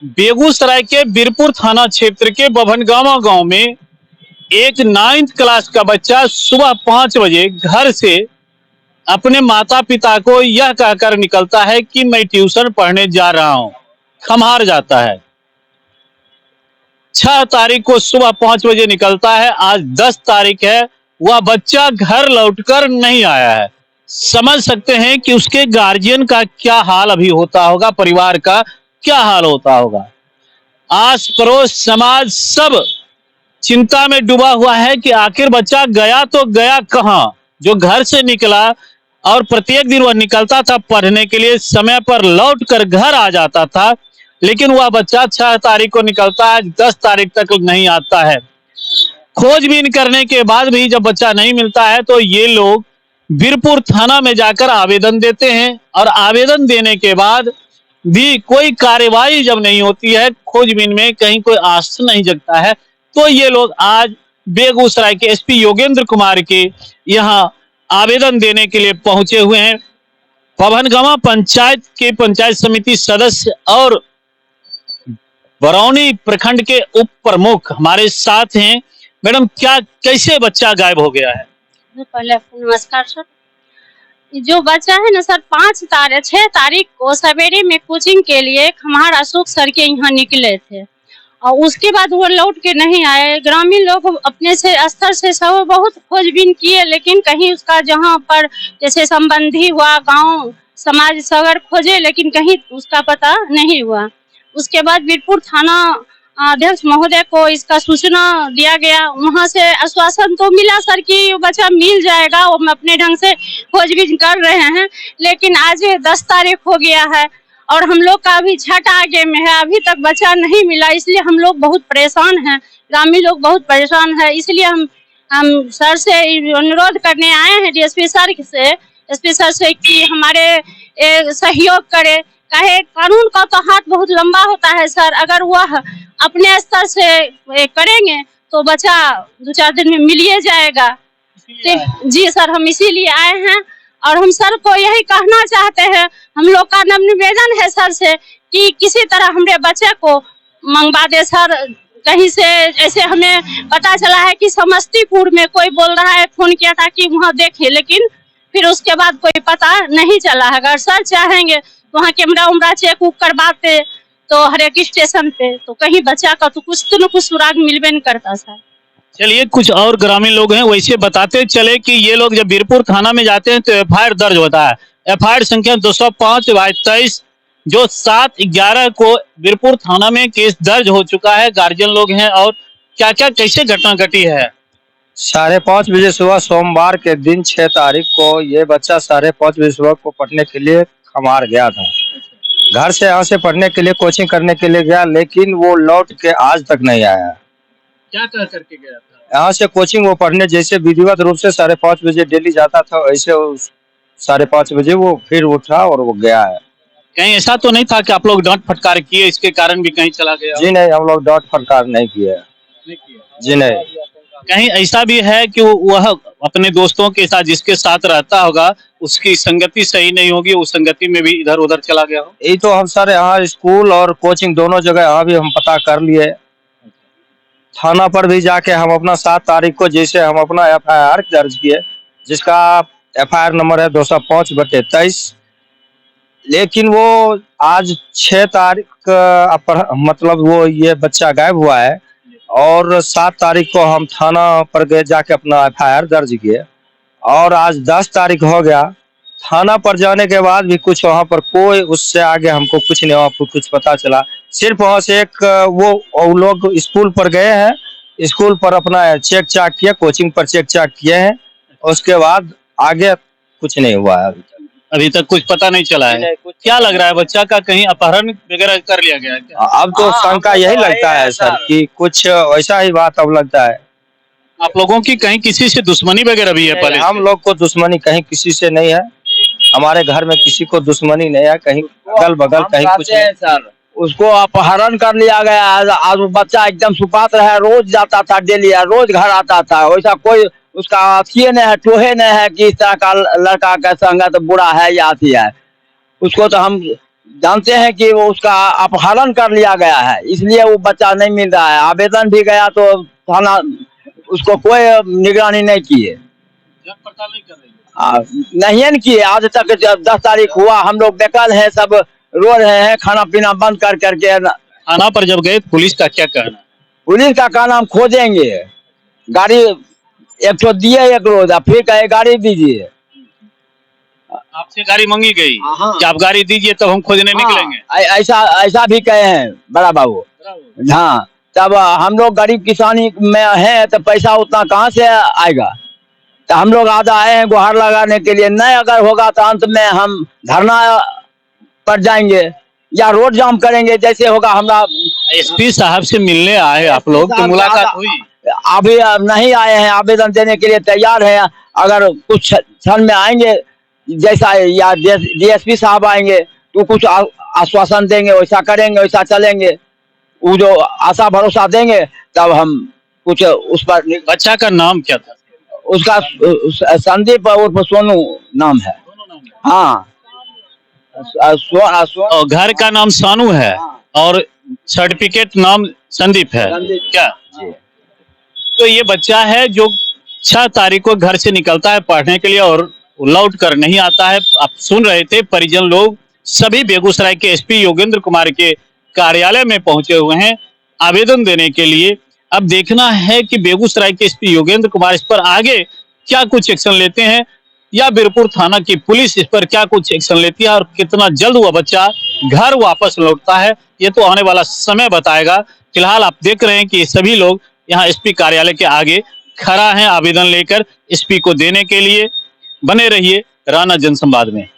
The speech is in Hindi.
बेगूसराय के बीरपुर थाना क्षेत्र के बभनगामा गांव में एक 9th क्लास का बच्चा सुबह 5 बजे घर से अपने माता पिता को यह कहकर निकलता है कि मैं ट्यूशन पढ़ने जा रहा हूं। खम्हार जाता है। 6 तारीख को सुबह 5 बजे निकलता है। आज 10 तारीख है। वह बच्चा घर लौटकर नहीं आया है। समझ सकते हैं कि उसके गार्जियन का क्या हाल अभी होता होगा, परिवार का क्या हाल होता होगा। आस पड़ोस समाज सब चिंता में डूबा हुआ है कि आखिर बच्चा गया तो गया कहां। जो घर से निकला और प्रत्येक दिन वह निकलता था पढ़ने के लिए, समय पर लौट कर घर आ जाता था, लेकिन वह बच्चा 6 तारीख को निकलता है, 10 तारीख तक नहीं आता है। खोजबीन करने के बाद भी जब बच्चा नहीं मिलता है तो ये लोग बीरपुर थाना में जाकर आवेदन देते हैं और आवेदन देने के बाद भी कोई कार्यवाही जब नहीं होती है, खोजबीन में कहीं कोई आस नहीं जगता है, तो ये लोग आज बेगूसराय के एसपी योगेंद्र कुमार के यहाँ आवेदन देने के लिए पहुंचे हुए हैं। बभनगामा पंचायत के पंचायत समिति सदस्य और बरौनी प्रखंड के उप प्रमुख हमारे साथ हैं। मैडम, क्या कैसे बच्चा गायब हो गया है? पहले नमस्कार सर। जो बच्चा है ना सर, 6 तारीख को सवेरे में कोचिंग के लिए खम्हार अशोक सर के यहाँ निकले थे और उसके बाद वो लौट के नहीं आए। ग्रामीण लोग अपने से स्तर से सब बहुत खोजबीन किए, लेकिन कहीं उसका जहाँ पर जैसे संबंधी हुआ, गांव समाज सगर खोजे, लेकिन कहीं उसका पता नहीं हुआ। उसके बाद बीरपुर थाना अध्यक्ष महोदय को इसका सूचना दिया गया। वहां से आश्वासन तो मिला सर कि बच्चा मिल जाएगा, वो अपने ढंग से खोजबीन कर रहे हैं, लेकिन आज 10 तारीख हो गया है और हम लोग का अभी छठ आगे में है, अभी तक बच्चा नहीं मिला। इसलिए हम लोग बहुत परेशान हैं, ग्रामीण लोग बहुत परेशान है। इसलिए हम सर से अनुरोध करने आए हैं एसपी सर से कि हमारे सहयोग करे। कहे कानून का तो हाथ बहुत लंबा होता है सर, अगर वह अपने स्तर से करेंगे तो बच्चा 2-4 दिन में मिलिए जाएगा। जी सर, हम इसीलिए आए हैं और हम सर को यही कहना चाहते हैं, हम लोग का निवेदन है सर से कि किसी तरह हमारे बच्चे को मंगवा दे सर। कहीं से ऐसे हमें पता चला है कि समस्तीपुर में कोई बोल रहा है, फोन किया था कि वहाँ देखे, लेकिन फिर उसके बाद कोई पता नहीं चला है। अगर सर चाहेंगे तो वहाँ कैमरा चेक करवाते तो हर एक स्टेशन पे, तो कहीं बच्चा का तो कुछ न कुछ सुराग मिलबे नहीं करता सर। चलिए, कुछ और ग्रामीण लोग हैं वैसे बताते चले कि ये लोग जब बीरपुर थाना में जाते हैं तो एफआईआर दर्ज होता है। एफआईआर संख्या 205/23 जो 7/11 को बीरपुर थाना में केस दर्ज हो चुका है। गार्जियन लोग हैं और क्या क्या कैसे घटना घटी है। 5:30 बजे सुबह सोमवार के दिन 6 तारीख को ये बच्चा 5:30 बजे सुबह को पढ़ने के लिए खम्हार गया था। घर से यहाँ से पढ़ने के लिए कोचिंग करने के लिए गया, लेकिन वो लौट के आज तक नहीं आया। क्या कह करके गया था? यहाँ से कोचिंग वो पढ़ने जैसे विधिवत रूप से 5:30 बजे डेली जाता था, ऐसे 5:30 बजे वो फिर उठा और वो गया है। कहीं ऐसा तो नहीं था कि आप लोग डांट फटकार किए इसके कारण भी कहीं चला गया? जी नहीं, हम लोग डांट फटकार नहीं किए। जी नहीं। कहीं ऐसा भी है कि वह अपने दोस्तों के साथ जिसके साथ रहता होगा उसकी संगति सही नहीं होगी, उस संगति में भी इधर उधर चला गया हो? यही तो हम सर यहाँ स्कूल और कोचिंग दोनों जगह यहाँ भी हम पता कर लिए। थाना पर भी जाके हम अपना 7 तारीख को जैसे हम अपना एफआईआर दर्ज किए, जिसका एफआईआर नंबर है 205/23, लेकिन वो आज 6 तारीख मतलब वो ये बच्चा गायब हुआ है और 7 तारीख को हम थाना पर गए जाके अपना एफआईआर दर्ज किए और आज 10 तारीख हो गया। थाना पर जाने के बाद भी कुछ वहाँ पर कोई उससे आगे हमको कुछ नहीं, वहाँ पर कुछ पता चला। सिर्फ वहाँ से एक वो लोग स्कूल पर गए हैं, स्कूल पर अपना चेक चाक किया, कोचिंग पर चेक चाक किए हैं, उसके बाद आगे कुछ नहीं हुआ है। अभी तक कुछ पता नहीं चला है। क्या लग रहा है, बच्चा का कहीं अपहरण वगैरह कर लिया गया है क्या? अब तो शंका यही लगता है सर कि कुछ वैसा ही बात अब लगता है। आप लोगों की कहीं किसी से दुश्मनी वगैरह भी है? पहले हम लोग को दुश्मनी कहीं किसी से नहीं है, हमारे घर में किसी को दुश्मनी नहीं है, कहीं अगल बगल कहीं कुछ नहीं। सर उसको अपहरण कर लिया गया। आज बच्चा एकदम सुपात्र है, रोज जाता था, डेली रोज घर आता था। वैसा कोई उसका अथिये नहीं है, टोहे नहीं है कि इस तरह का लड़का का संगत बुरा है या अथी है। उसको तो हम जानते हैं कि वो उसका अपहरण कर लिया गया है, इसलिए वो बच्चा नहीं मिल रहा है। आवेदन भी गया तो थाना उसको कोई निगरानी नहीं की है। जांच पड़ताल नहीं कर रही है। नहीं है किए आज तक। जब 10 तारीख हुआ हम लोग बेकार हैं, सब रो रहे हैं, खाना पीना बंद कर करके। थाना पर जब गए पुलिस का क्या कहना है? पुलिस का कहना हम खोजेंगे, गाड़ी एक तो दिए एक रोज, फिर कहे गाड़ी दीजिए। आपसे गाड़ी मांगी गई हाँ। कि आप गाड़ी दीजिए तब हम खोजने निकलेंगे। ऐसा ऐसा भी कहे हैं बड़ा बाबू। हाँ, तब हम लोग गरीब किसानी में हैं तो पैसा उतना कहाँ से आएगा। तो हम लोग आधा आए हैं गुहार लगाने के लिए, नहीं अगर होगा तो अंत में हम धरना पर जाएंगे या रोड जाम करेंगे, जैसे होगा। हमरा एसपी साहब से मिलने आए आप लोग, तो मुलाकात हुई? अभी नहीं आए हैं, आवेदन देने के लिए तैयार है। अगर कुछ क्षण में आएंगे, जैसा या डीएसपी साहब आएंगे तो कुछ आश्वासन देंगे, वैसा करेंगे, वैसा चलेंगे। वो जो आशा भरोसा देंगे तब हम कुछ उस पर। बच्चा का नाम क्या था? उसका संदीप उर्फ सोनू नाम है। हाँ, और घर का नाम सानू है और सर्टिफिकेट नाम संदीप है क्या? तो ये बच्चा है जो 6 तारीख को घर से निकलता है पढ़ने के लिए और लौट कर नहीं आता है। आप सुन रहे थे, परिजन लोग सभी बेगूसराय के एसपी योगेंद्र कुमार के कार्यालय में पहुंचे हुए हैं आवेदन देने के लिए। अब देखना है कि बेगूसराय के एसपी योगेंद्र कुमार इस पर आगे क्या कुछ एक्शन लेते हैं या बीरपुर थाना की पुलिस इस पर क्या कुछ एक्शन लेती है और कितना जल्द वह बच्चा घर वापस लौटता है, ये तो आने वाला समय बताएगा। फिलहाल आप देख रहे हैं कि सभी लोग यहाँ एसपी कार्यालय के आगे खड़ा हैं आवेदन लेकर एसपी को देने के लिए। बने रहिए राना जनसंवाद में।